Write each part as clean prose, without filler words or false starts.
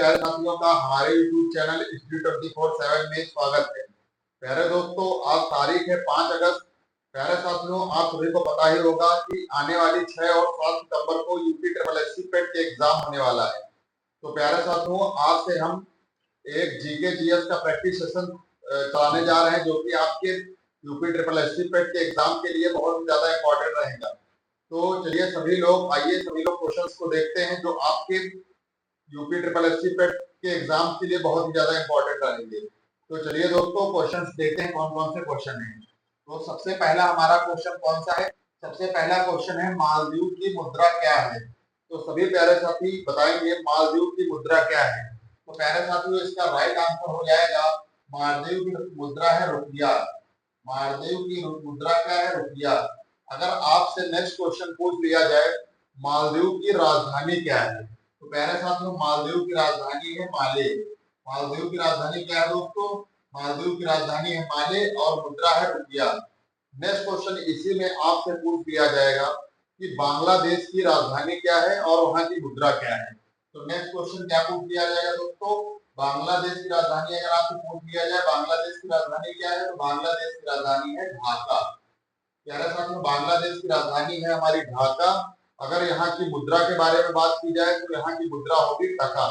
प्यारे साथियों का हमारे YouTube चैनल हिस्ट्री 24/7 में स्वागत है। प्यारे दोस्तों, आज तारीख है 5 अगस्त। प्यारे साथियों, आप सभी को पता ही होगा कि आने वाली 6 और 7 सितंबर को यूपी ट्रिपल एससी पेट के एग्जाम होने वाला है। तो प्यारे साथियों, आज से हम एक जीके जीएस का प्रैक्टिस सेशन चलाने जा रहे हैं, जो कि आपके यूपी ट्रिपल एससी पेट के एग्जाम के लिए बहुत ही ज्यादा इंपॉर्टेंट रहेगा। तो चलिए सभी लोग क्वेश्चंस को देखते हैं जो आपके यूपी ट्रिपल एससी पेट के एग्जाम के लिए बहुत ही ज्यादा इंपॉर्टेंट रहेंगे। तो चलिए दोस्तों, क्वेश्चंस देखते हैं कौन कौन से क्वेश्चन हैं। तो सबसे पहला हमारा क्वेश्चन कौन सा है? सबसे पहला क्वेश्चन है, मालदीव की मुद्रा क्या है? तो सभी प्यारे साथी बताएंगे मालदीव की मुद्रा क्या है। तो प्यारे साथियों, इसका राइट आंसर हो जाएगा मालदीव की मुद्रा है रुपया। मालदीव की मुद्रा क्या है? रुपया। अगर आपसे नेक्स्ट क्वेश्चन पूछ लिया जाए मालदीव की राजधानी क्या है, तो प्यारे साथियों, मालदीव की राजधानी है माले। मालदीव की राजधानी क्या है दोस्तों? मालदीव की राजधानी है माले और मुद्रा है रुपया। नेक्स्ट क्वेश्चन इसी में आपसे पूछ लिया जाएगा कि बांग्लादेश की राजधानी क्या है और वहां की मुद्रा क्या है। तो नेक्स्ट क्वेश्चन क्या पूछ लिया जाएगा दोस्तों? बांग्लादेश की राजधानी अगर आपसे पूछ लिया जाए बांग्लादेश की राजधानी क्या है, तो बांग्लादेश की राजधानी है ढाका। प्यारे साथियों, बांग्लादेश की राजधानी है हमारी ढाका। अगर यहाँ की मुद्रा के बारे में बात की जाए तो यहाँ की मुद्रा होगी टका।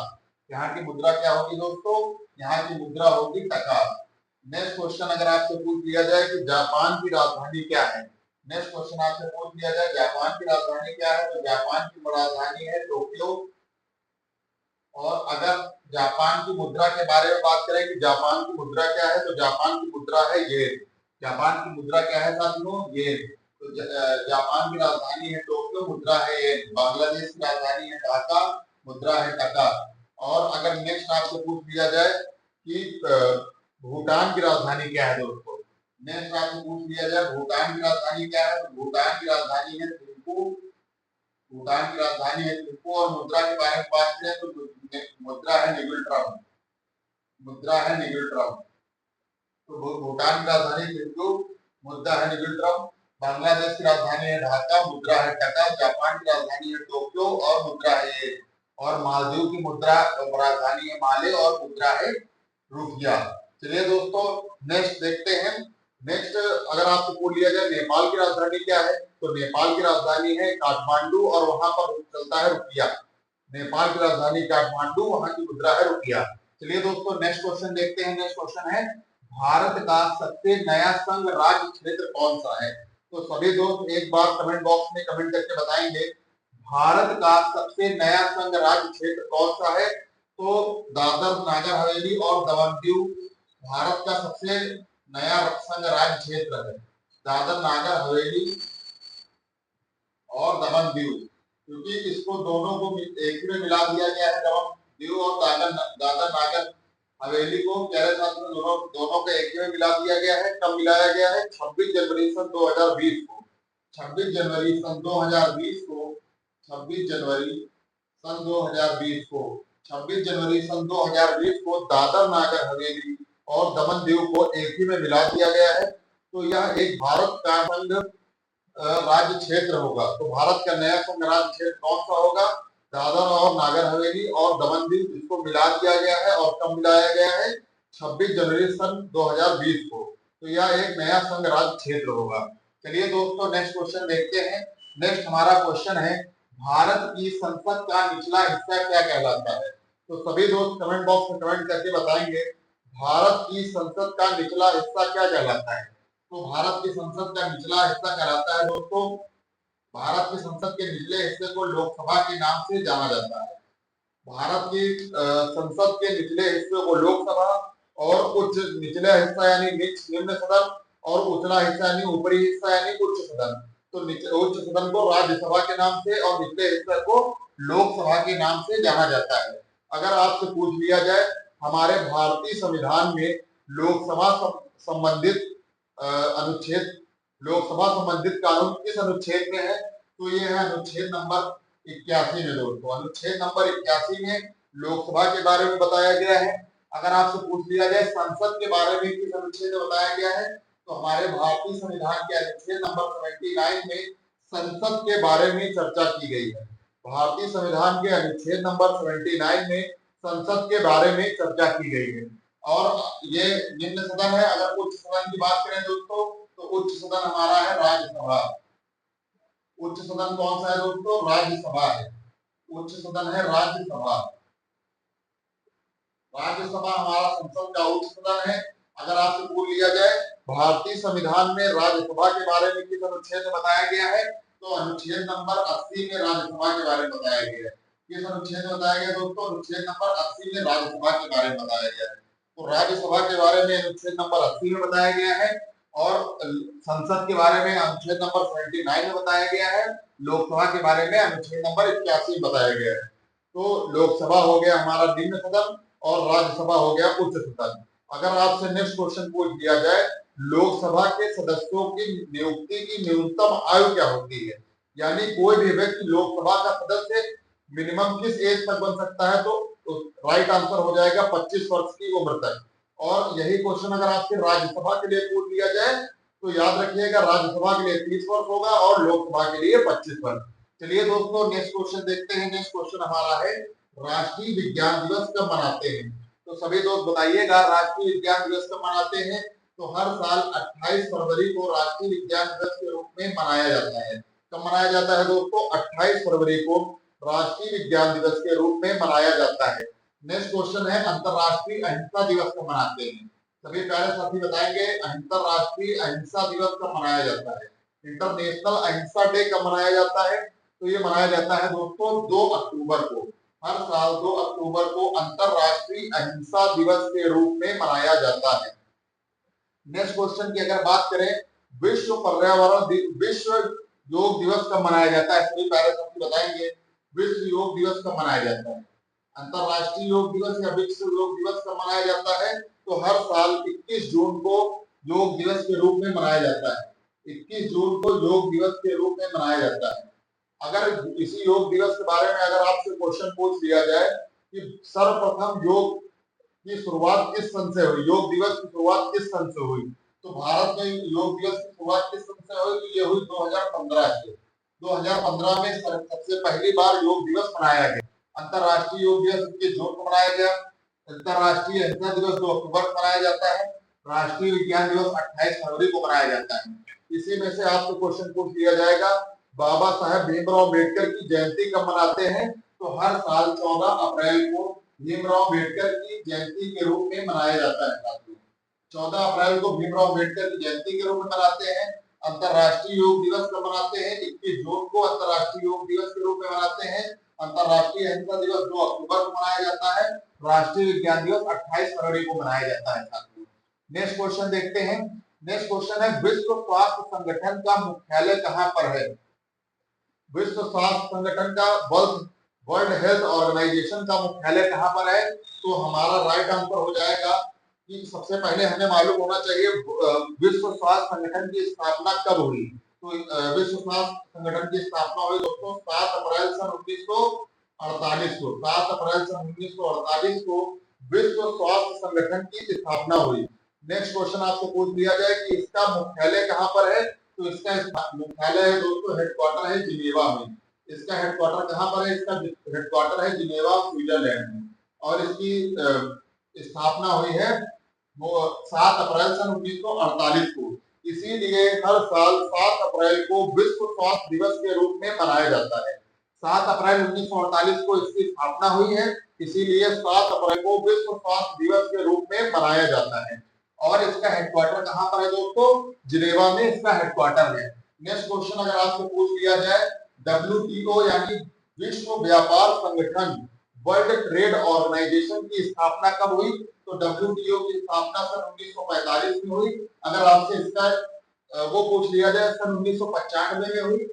यहाँ की मुद्रा क्या होगी दोस्तों? यहाँ की मुद्रा होगी टका। नेक्स्ट क्वेश्चन अगर आपसे पूछ लिया जाए कि जापान की राजधानी क्या है, नेक्स्ट क्वेश्चन आपसे पूछ लिया जाए जापान की राजधानी क्या है, तो जापान की राजधानी है टोक्यो। और अगर जापान की मुद्रा के बारे में बात करें कि जापान की मुद्रा क्या है, तो जापान की मुद्रा है येन। जापान की मुद्रा क्या है साथियों? येन। तो जापान की राजधानी है टोक्यो, मुद्रा है येन। बांग्लादेश की राजधानी है ढाका, मुद्रा है टका। और अगर नेक्स्ट आपसे पूछ लिया जाए कि भूटान की राजधानी क्या है दोस्तों, नेक्स्ट आपसे पूछ लिया जाए भूटान की राजधानी क्या है, तो भूटान की राजधानी है थिम्पू। भूटान की राजधानी है थिम्पू। और मुद्रा के बारे में बात करें तो मुद्रा है निगुल्ट्रम। मुद्रा है निगुल्ट्रम। तो भूटान की राजधानी थिम्पू, मुद्रा है निगुल्ट्रम। बांग्लादेश की राजधानी है ढाका, मुद्रा है टका। जापान की राजधानी है टोक्यो और मुद्रा है ये। और मालदीव की मुद्रा राजधानी है माले और मुद्रा है रुपया। चलिए दोस्तों, नेक्स्ट देखते हैं। नेक्स्ट अगर आपसे पूछ लिया जाए नेपाल की राजधानी क्या है, तो नेपाल की राजधानी है काठमांडू और वहां पर चलता है रुपया। नेपाल की राजधानी काठमांडू, वहां की मुद्रा है रुपया। चलिए दोस्तों, नेक्स्ट क्वेश्चन देखते हैं। नेक्स्ट क्वेश्चन है, भारत का सबसे नया संघ राज्य क्षेत्र कौन सा है? तो सभी दोस्त एक बार कमेंट बॉक्स में कमेंट करके बताएंगे भारत का सबसे नया संघ राज्य क्षेत्र कौन सा है। तो दादर नागर हवेली और दमन दीव भारत का सबसे नया संघ राज्य क्षेत्र है। दादर नागर हवेली और दमन दीव, क्योंकि इसको दोनों को एक ही में मिला दिया गया है। दमन दीव और दादर नागर हवेली को प्यारे साथियों दोनों को एक ही में मिला दिया गया है। कब मिलाया गया है? 26 जनवरी सन 2020 को। 26 जनवरी सन 2020 को 26 जनवरी सन 2020 को 26 जनवरी सन 2020 को दादर नागर हवेली और दमन दीव को एक ही में मिला दिया गया है। तो यह एक भारत का संघ राज्य क्षेत्र होगा। तो भारत का नया संघ राज्य क्षेत्र कौन सा होगा? दादर और नागर हवेली और दमन दीव, इसको मिला दिया गया है। और कब मिलाया गया है? 26 जनवरी सन 2020 को। तो यह एक नया संघ राज्य क्षेत्र होगा। चलिए दोस्तों, नेक्स्ट क्वेश्चन देखते हैं। नेक्स्ट हमारा क्वेश्चन है, भारत की संसद का निचला हिस्सा क्या कहलाता है? तो सभी दोस्त कमेंट बॉक्स में कमेंट करके बताएंगे भारत की संसद का निचला हिस्सा क्या कहलाता है। तो भारत की संसद का निचला हिस्सा कहलाता है दोस्तों, भारत की संसद के निचले हिस्से को लोकसभा के नाम से जाना जाता है। भारत की संसद के निचले हिस्से को लोकसभा और उच्च निचला हिस्सा यानी निम्न सदन और उचला हिस्सा यानी ऊपरी हिस्सा यानी उच्च सदन। तो उच्च सदन को राज्यसभा के नाम से और निचले हिस्से को लोकसभा के नाम से जाना जाता है। अगर आपसे पूछ लिया जाए हमारे भारतीय संविधान में लोकसभा संबंधित अनुच्छेद, लोकसभा संबंधित कानून किस अनुच्छेद में है, तो ये है अनुच्छेद नंबर 81 में दोस्तों। अनुच्छेद नंबर 81 में लोकसभा के बारे में बताया गया है। अगर आपसे पूछ लिया जाए संसद के बारे में किस अनुच्छेद में बताया गया है, तो हमारे भारतीय संविधान के अनुच्छेद नंबर 79 में संसद के बारे में चर्चा की गई है। भारतीय संविधान के अनुच्छेद नंबर 79 में संसद के बारे में चर्चा की गई है। और ये निम्न सदन है। अगर उच्च सदन की बात करें दोस्तों, तो उच्च सदन हमारा है राज्यसभा। उच्च सदन कौन सा है दोस्तों? राज्यसभा है। उच्च सदन है राज्यसभा। राज्यसभा हमारा संसद का उच्च सदन है। अगर आपसे पूछ लिया जाए भारतीय संविधान में राज्यसभा के बारे में किस अनुच्छेद में बताया गया है, तो अनुच्छेद नंबर 80 में राज्यसभा के बारे में बताया गया है। किस अनुच्छेद में बताया गया दोस्तों? अनुच्छेद नंबर 80 में राज्यसभा के बारे में बताया गया है। तो राज्यसभा के बारे में अनुच्छेद नंबर 80 में बताया गया है और संसद के बारे में अनुच्छेद नंबर 79 में बताया गया है। लोकसभा के बारे में अनुच्छेद नंबर 81 में बताया गया है। तो लोकसभा हो गया हमारा निम्न सदन और राज्यसभा हो गया उच्च सदन। अगर आपसे नेक्स्ट क्वेश्चन पूछ दिया जाए लोकसभा के सदस्यों की नियुक्ति की न्यूनतम आयु क्या होती है, यानी कोई भी व्यक्ति लोकसभा का सदस्य मिनिमम किस एज तक बन सकता है, तो राइट आंसर हो जाएगा 25 वर्ष की उम्र तक। और यही क्वेश्चन अगर आपसे राज्यसभा के लिए पूछ लिया जाए तो याद रखिएगा राज्यसभा के लिए 30 वर्ष होगा और लोकसभा के लिए 25 वर्ष। चलिए दोस्तों नेक्स्ट क्वेश्चन देखते हैं। नेक्स्ट क्वेश्चन हमारा है राष्ट्रीय विज्ञान दिवस कब मनाते हैं? तो सभी दोस्त बताइएगा राष्ट्रीय विज्ञान दिवस कब मनाते हैं? तो हर साल 28 फरवरी को राष्ट्रीय विज्ञान दिवस के रूप में मनाया जाता है। कब मनाया जाता है दोस्तों? 28 फरवरी को राष्ट्रीय विज्ञान दिवस के रूप में मनाया जाता है। नेक्स्ट क्वेश्चन है अंतरराष्ट्रीय अहिंसा दिवस कब मनाते हैं? सभी प्यारे साथी बताएंगे अंतरराष्ट्रीय अहिंसा दिवस कब मनाया जाता है? इंटरनेशनल अहिंसा डे कब मनाया जाता है? तो ये मनाया जाता है दोस्तों 2 अक्टूबर को। हर साल 2 अक्टूबर को अंतरराष्ट्रीय अहिंसा दिवस के रूप में मनाया जाता है। नेक्स्ट क्वेश्चन की अगर बात करें विश्व योग दिवस कब मनाया जाता है? सभी प्यारे साथी बताएंगे विश्व योग दिवस कब मनाया जाता है? अंतरराष्ट्रीय योग दिवस या विश्व योग दिवस कब मनाया जाता है? तो हर साल 21 जून को योग दिवस के रूप में मनाया जाता है। 21 जून को योग दिवस के रूप में मनाया जाता है। अगर इसी योग दिवस के बारे में अगर आपसे क्वेश्चन पूछ लिया जाए कि सर्वप्रथम योग की शुरुआत किस सन से हुई, योग दिवस की शुरुआत किस सन से हुई, तो भारत में योग दिवस की शुरुआत किस सन से हुई? तो ये हुई 2015 से। 2015 में सबसे पहली बार योग दिवस मनाया गया। अंतरराष्ट्रीय योग दिवस 21 जून को मनाया गया। अंतरराष्ट्रीय अहिंसा दिवस 2 अक्टूबर को मनाया जाता है। राष्ट्रीय विज्ञान दिवस 28 फरवरी को मनाया जाता है। इसी में से आपसे क्वेश्चन पूछ लिया जाएगा बाबा साहेब भीमराव अम्बेडकर की जयंती कब मनाते हैं? तो हर साल 14 अप्रैल को भीमराव अम्बेडकर की जयंती के रूप में मनाया जाता है साथियों। 14 अप्रैल को भीमराव अम्बेडकर की जयंती के रूप में मनाते हैं। अंतरराष्ट्रीय योग दिवस कब मनाते हैं? 21 जून को अंतरराष्ट्रीय योग दिवस के रूप में मनाते हैं। अंतरराष्ट्रीय अहिंसा दिवस 2 अक्टूबर को मनाया जाता है। राष्ट्रीय विज्ञान दिवस 28 फरवरी को मनाया जाता है साथियों। नेक्स्ट क्वेश्चन देखते हैं। नेक्स्ट क्वेश्चन है विश्व स्वास्थ्य संगठन का मुख्यालय कहाँ पर है? विश्व स्वास्थ्य संगठन का वर्ल्ड हेल्थ ऑर्गेनाइजेशन का मुख्यालय कहाँ पर है? तो हमारा राइट आंसर हो जाएगा कि सबसे पहले हमें मालूम होना चाहिए विश्व स्वास्थ्य संगठन की स्थापना कब हुई। तो विश्व स्वास्थ्य संगठन की स्थापना हुई दोस्तों 7 अप्रैल सन 1948 को। 7 अप्रैल सन 1948 को विश्व स्वास्थ्य संगठन की स्थापना हुई। नेक्स्ट क्वेश्चन आपसे पूछ लिया जाए कि इसका मुख्यालय कहाँ पर है? तो इसका मुख्यालय है दोस्तों, हेडक्वार्टर है जिनेवा में। इसका हेडक्वार्टर कहाँ पर है? इसका हेडक्वार्टर है जिनेवा स्विट्जरलैंड में। और इसकी स्थापना हुई है वो 7 अप्रैल सन 1948 को। इसीलिए हर साल 7 अप्रैल को विश्व स्वास्थ्य दिवस के रूप में मनाया जाता है। 7 अप्रैल 1948 को इसकी स्थापना हुई है, इसीलिए 7 अप्रैल को विश्व स्वास्थ्य दिवस के रूप में मनाया जाता है। और इसका हेडक्वार्टर कहाँ पर है दोस्तों? जिनेवा में इसका हेडक्वार्टर है। नेक्स्ट क्वेश्चन अगर आपसे पूछ लिया जाए WTO यानी विश्व व्यापार संगठन वर्ल्ड ट्रेड ऑर्गेनाइजेशन की स्थापना कब हुई? तो WTO की स्थापना सन 1945 में हुई। अगर आपसे इसका वो पूछ लिया जाए सन 1995 में हुई,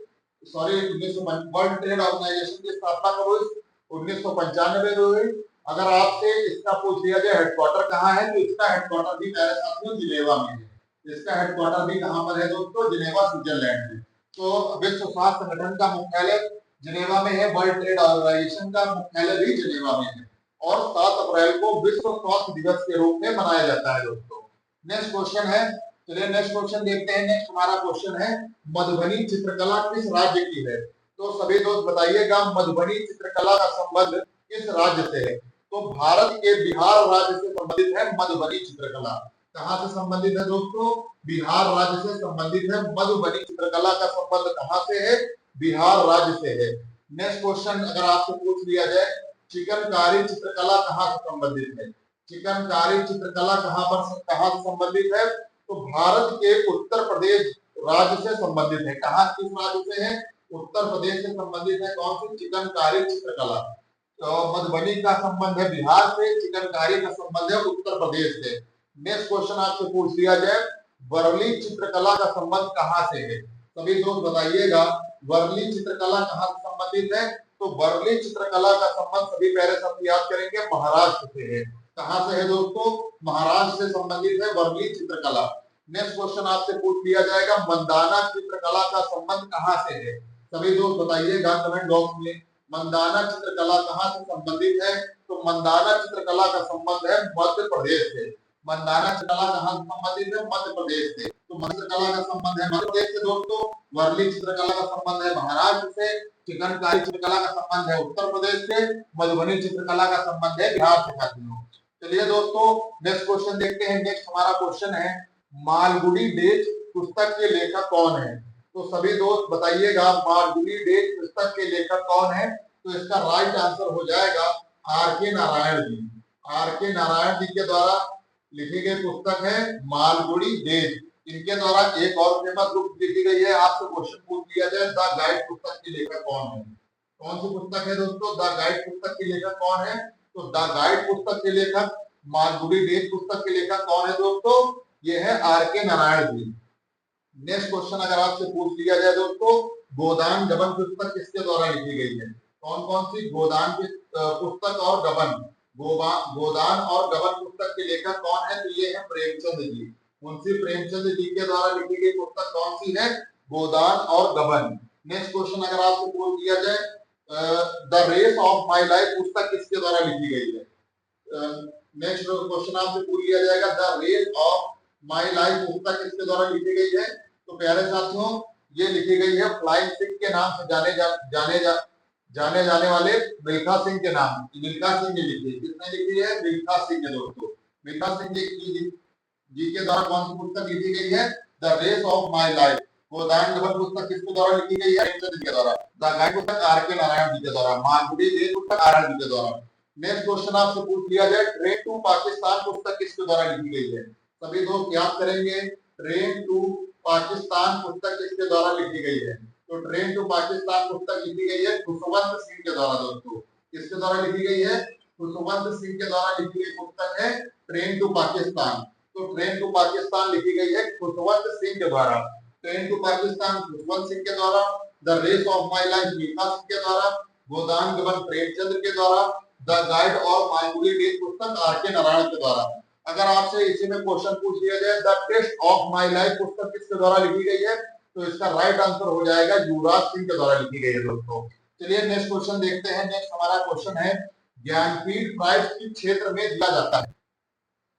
सॉरी वर्ल्ड ट्रेड ऑर्गेनाइजेशन की स्थापना कब हुई? 1995 में हुई। अगर आपसे इसका पूछ लिया जाए हेडक्वार्टर कहाँ है, तो इसका हेडक्वार्टर भी मेरे साथियों जिनेवा में है। इसका हेडक्वार्टर भी कहाँ पर है दोस्तों? जिनेवा स्विट्जरलैंड में। तो विश्व स्वास्थ्य संगठन का मुख्यालय जिनेवा में है, वर्ल्ड ट्रेड ऑर्गेनाइजेशन का मुख्यालय भी जिनेवा में है। और 7 अप्रैल को विश्व स्वास्थ्य दिवस के रूप में मनाया जाता है दोस्तों। नेक्स्ट क्वेश्चन है, चलिए नेक्स्ट क्वेश्चन देखते हैं। नेक्स्ट हमारा क्वेश्चन है मधुबनी चित्रकला किस राज्य की है? तो सभी दोस्त बताइएगा मधुबनी चित्रकला का संबंध किस राज्य से है? तो भारत के बिहार राज्य से संबंधित है मधुबनी चित्रकला। कहाँ से संबंधित है दोस्तों? बिहार राज्य से संबंधित है मधुबनी चित्रकला का संबंध कहाँ से है? बिहार राज्य से है। नेक्स्ट क्वेश्चन अगर आपसे पूछ लिया जाए, चिकनकारी चित्रकला कहाँ से संबंधित है? चिकनकारी चित्रकला कहाँ से संबंधित है? तो भारत के उत्तर प्रदेश राज्य से संबंधित है। कहाँ किस राज्य से है? उत्तर प्रदेश से संबंधित है। कौन सी? चिकनकारी चित्रकला। तो मधुबनी का संबंध है बिहार से, चिकनकारी का संबंध है उत्तर प्रदेश से। नेक्स्ट क्वेश्चन आपसे पूछ लिया जाए, वर्ली चित्रकला का संबंध कहाँ से है? सभी दोस्त बताइएगा, वर्ली चित्रकला कहाँ से संबंधित है? तो वर्ली चित्रकला का संबंध सभी पहले शब्द याद करेंगे, महाराष्ट्र से है। कहाँ से है दोस्तों? महाराष्ट्र से संबंधित है वर्ली चित्रकला। नेक्स्ट क्वेश्चन आपसे पूछ लिया जाएगा, मंदाना चित्रकला का संबंध कहाँ से है? सभी दोस्त बताइएगा कमेंट बॉक्स में, मंदाना चित्रकला कहाँ से संबंधित है? तो मंदाना चित्रकला का संबंध है मध्य प्रदेश से। मंदाना चित्रकला कहाँ से संबंधित है? मध्य प्रदेश से। तो मध्य चित्रकला का संबंध है मध्य प्रदेश से दोस्तों, वर्ली चित्रकला का संबंध है महाराष्ट्र से, चिकनकारी चित्रकला का संबंध है उत्तर प्रदेश से, मधुबनी चित्रकला का संबंध है बिहार से। साथियों चलिए दोस्तों नेक्स्ट क्वेश्चन देखते हैं। नेक्स्ट हमारा क्वेश्चन है, मालगुडी डेज पुस्तक के लेखक कौन है? तो सभी दोस्त बताइएगा, मालगुडी डेज पुस्तक के लेखक कौन है? तो इसका राइट आंसर हो जाएगा आर के नारायण जी। आर के नारायण जी के द्वारा लिखी गई पुस्तक है मालगुडी डेज। इनके द्वारा एक और फेमस बुक लिखी गई है। आपसे क्वेश्चन पूछ लिया जाए, द गाइड पुस्तक के लेखक कौन है? कौन सी पुस्तक है दोस्तों? द गाइड पुस्तक के लेखक कौन है? तो द गाइड पुस्तक के लेखक, मालगुडी डेज पुस्तक के लेखक कौन है दोस्तों? ये है आर के नारायण जी। नेक्स्ट क्वेश्चन अगर आपसे पूछ लिया जाए दोस्तों, गोदान गबन पुस्तक किसके द्वारा लिखी गई है? कौन कौन सी गोदान की पुस्तक और गबन, गोदान और गबन पुस्तक के लेखक कौन है? तो ये है प्रेमचंद जी। मुंशी प्रेमचंद जी के द्वारा लिखी गई पुस्तक कौन सी है? गोदान और गबन। नेक्स्ट क्वेश्चन अगर आपसे पूछ लिया जाए, the race of my life पुस्तक किसके द्वारा लिखी गई है? नेक्स्ट क्वेश्चन आपसे पूछ लिया जाएगा, the race of my life पुस्तक किसके द्वारा लिखी गई है? तो प्यारे साथियों ये लिखी गई है फ्लाइंग सिख के नाम से जाने जाने वाले मिल्खा सिंह के नाम। मिल्खा सिंह ने लिखी है। किसने लिखी है? मिल्खा सिंह ने दोस्तों। मिल्खा सिंह जी के द्वारा कौन सी पुस्तक लिखी गई है? The race of my life. Godan Gaban पुस्तक किसके द्वारा लिखी गई है? प्रेमचंद के द्वारा। द गाइड पुस्तक आर के नारायण जी के द्वारा। मालगुडी डेज पुस्तक आर जी के द्वारा। नेक्स्ट क्वेश्चन आपसे पूछ लिया जाए, ट्रेन टू पाकिस्तान पुस्तक किसके द्वारा लिखी गई है? सभी दोस्त याद करेंगे, ट्रेन टू पाकिस्तान पुस्तक किसके द्वारा लिखी गई है? तो ट्रेन टू पाकिस्तान पुस्तक लिखी गई है खुशवंत सिंह के द्वारा दोस्तों। किसके द्वारा लिखी गई है? खुशवंत सिंह के द्वारा लिखी गई पुस्तक है ट्रेन टू पाकिस्तान। तो ट्रेन टू पाकिस्तान लिखी गई है खुशवंत सिंह के द्वारा। ट्रेन टू पाकिस्तान खुशवंत सिंह के द्वारा, the race of my life Milkha Singh के द्वारा, गोदान गबन प्रेमचंद के द्वारा, द गाइड और मालगुडी डेज पुस्तक आर के नारायण के द्वारा। अगर आपसे इसी में क्वेश्चन पूछ लिया जाए, the test of my life पुस्तक किसके द्वारा लिखी गई है? तो इसका राइट आंसर हो जाएगा युवराज सिंह के द्वारा लिखी गई है दोस्तों। चलिए नेक्स्ट क्वेश्चन देखते हैं। नेक्स्ट हमारा क्वेश्चन है, ज्ञानपीठ प्राइज किस क्षेत्र में दिया जाता है?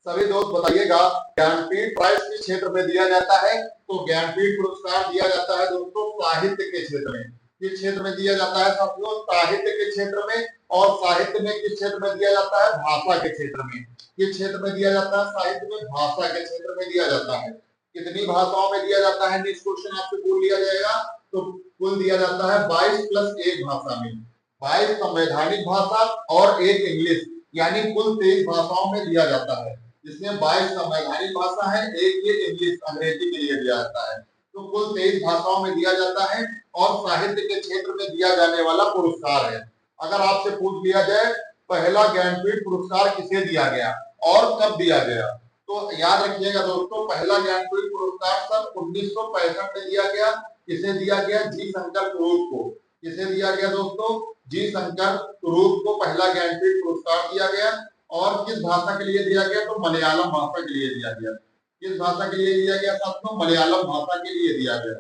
सभी दोस्त बताइएगा, ज्ञानपीठ प्राइज किस क्षेत्र में दिया जाता है? तो ज्ञानपीठ पुरस्कार दिया जाता है दोस्तों साहित्य के क्षेत्र में। किस क्षेत्र में दिया जाता है साथियों? साहित्य के क्षेत्र में। और साहित्य में किस क्षेत्र में दिया जाता है? भाषा के क्षेत्र में। किस क्षेत्र में दिया जाता है? साहित्य में भाषा के क्षेत्र में दिया जाता है। कितनी भाषाओं में दिया जाता है? नेक्स्ट क्वेश्चन आपसे पूछ लिया जाएगा। तो कुल दिया जाता है 22 प्लस 1 भाषा में। 22 संवैधानिक भाषा और 1 इंग्लिश, यानी कुल 23 भाषाओं में दिया जाता है। जिसमें 22 संवैधानिक भाषा है, 1 ये इंग्लिश अंग्रेजी के लिए दिया जाता है। तो कुल 23 भाषाओं में दिया जाता है और साहित्य के क्षेत्र में दिया जाने वाला पुरस्कार है। अगर आपसे पूछ लिया जाए पहला ज्ञानपीठ पुरस्कार किसे दिया गया और कब दिया गया, तो याद रखिएगा दोस्तों, पहला ज्ञानपीठ पुरस्कार सन 1965 में दिया गया। किसे दिया गया? जी शंकर स्वरूप को। किसे दिया गया दोस्तों? जी शंकर स्वरूप को पहला ज्ञानपीठ पुरस्कार दिया गया। और किस भाषा के लिए दिया गया? तो मलयालम भाषा के लिए दिया गया। किस भाषा के लिए दिया गया साथियों? मलयालम भाषा के लिए दिया गया।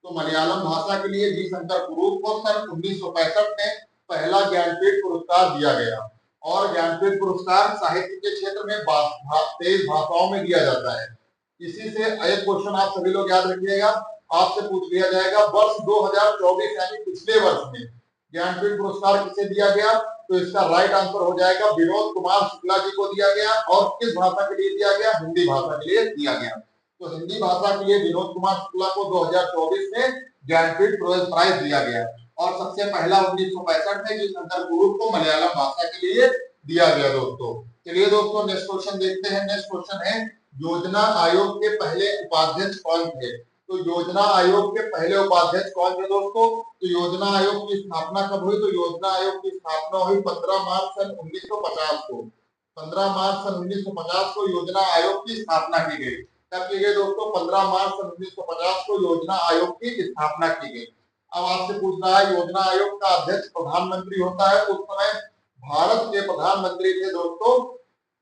तो मलयालम भाषा के लिए जी शंकर स्वरूप को सन 1965 में पहला ज्ञानपीठ पुरस्कार दिया गया। और ज्ञानपीठ पुरस्कार साहित्य के क्षेत्र में 23 भाषाओं में दिया जाता है। इसी से एक क्वेश्चन आप सभी लोग याद रखिएगा, आपसे पूछ लिया जाएगा, वर्ष 2024 यानी पिछले वर्ष में ज्ञानपीठ पुरस्कार किसे दिया गया? तो इसका राइट आंसर हो जाएगा विनोद कुमार शुक्ला जी को दिया गया। और किस भाषा के लिए दिया गया? हिंदी भाषा के लिए दिया गया। तो हिंदी भाषा के लिए विनोद कुमार शुक्ला को 2024 में ज्ञानपीठ प्राइज दिया गया। और सबसे पहला 1965 में, जिस अंदर गुरु को मलयालम भाषा के लिए दिया गया दोस्तों। चलिए दोस्तों नेक्स्ट क्वेश्चन देखते हैं। नेक्स्ट क्वेश्चन है, योजना आयोग के पहले उपाध्यक्ष कौन थे? तो योजना आयोग के पहले उपाध्यक्ष कौन थे दोस्तों? तो योजना आयोग की स्थापना कब हुई? तो योजना आयोग की स्थापना हुई 15 मार्च सन 1950 को। 15 मार्च सन 1950 को योजना आयोग की स्थापना की गई। कब की गई दोस्तों? 15 मार्च सन 1950 को योजना आयोग की स्थापना की गई। अब आपसे पूछ रहा है, योजना आयोग का अध्यक्ष प्रधानमंत्री होता है। उस समय भारत के प्रधानमंत्री थे दोस्तों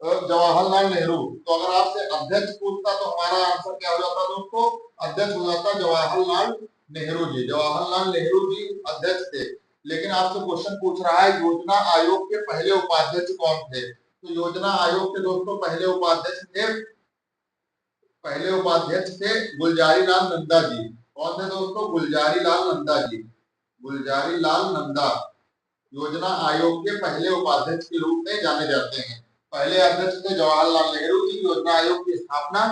जवाहरलाल नेहरू। तो अगर आपसे अध्यक्ष पूछता तो हमारा आंसर क्या हो जाता दोस्तों? अध्यक्ष हो जाता जवाहरलाल नेहरू जी। जवाहरलाल नेहरू जी अध्यक्ष थे। लेकिन आपसे क्वेश्चन पूछ रहा है, योजना आयोग के पहले उपाध्यक्ष कौन थे? तो योजना आयोग के दोस्तों पहले उपाध्यक्ष थे गुलजारी लाल नंदा जी। कौन थे दोस्तों? गुलजारी लाल नंदा जी। गुलजारी लाल नंदा योजना आयोग के पहले उपाध्यक्ष के रूप में जाने जाते हैं। पहले अध्यक्ष थे जवाहरलाल नेहरू जी। योजना आयोग की स्थापना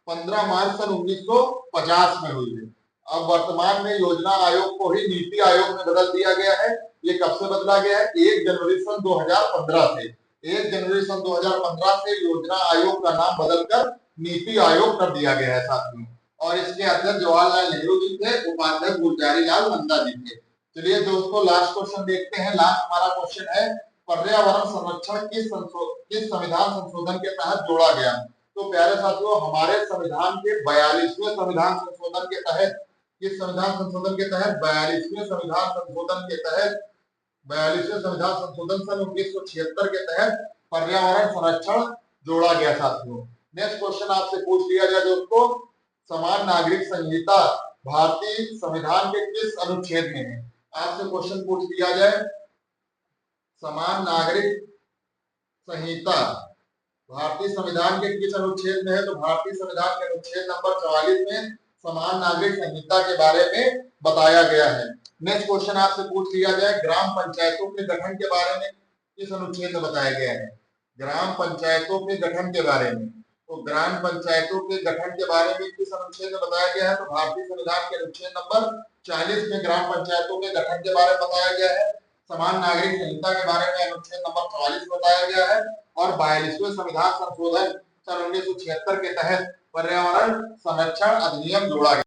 15 मार्च सन 1950 में हुई है। अब वर्तमान में योजना आयोग को ही नीति आयोग में बदल दिया गया है। ये कब से बदला गया है? 1 जनवरी सन 2015 से। 1 जनवरी सन 2015 से योजना आयोग का नाम बदलकर नीति आयोग कर दिया गया है साथियों। और इसके अध्यक्ष जवाहरलाल नेहरू जी थे, उपाध्यक्ष गुलजारी लाल नंदा जी थे। चलिए दोस्तों लास्ट क्वेश्चन देखते हैं। लास्ट हमारा क्वेश्चन है, पर्यावरण संरक्षण किस संविधान संशोधन के तहत जोड़ा गया? तो प्यारे साथियों, हमारे संविधान के 42वें संविधान संशोधन के तहत, किस संविधान संशोधन के तहत? 42वें संविधान संशोधन के तहत, 42वें संविधान संशोधन सन 1976 के तहत पर्यावरण संरक्षण जोड़ा गया साथियों। नेक्स्ट क्वेश्चन आपसे पूछ लिया जाए दोस्तों, समान नागरिक संहिता भारतीय संविधान के किस अनुच्छेद में है? आपसे क्वेश्चन पूछ लिया जाए, समान नागरिक संहिता भारतीय संविधान के किस अनुच्छेद में है? तो भारतीय संविधान के अनुच्छेद नंबर 44 में समान नागरिक संहिता के बारे में बताया गया है। नेक्स्ट क्वेश्चन आपसे पूछ लिया जाए, ग्राम पंचायतों के गठन के बारे में किस अनुच्छेद में बताया गया है? ग्राम पंचायतों के गठन के बारे में, तो ग्राम पंचायतों के गठन के बारे में किस अनुच्छेद में बताया गया है? तो भारतीय संविधान के अनुच्छेद नंबर 40 में ग्राम पंचायतों के गठन के बारे में बताया गया है। समान नागरिक संहिता के बारे में अनुच्छेद नंबर 44 बताया गया है। और 42वें संविधान संशोधन सन 1976 के तहत पर्यावरण संरक्षण अधिनियम जोड़ा गया।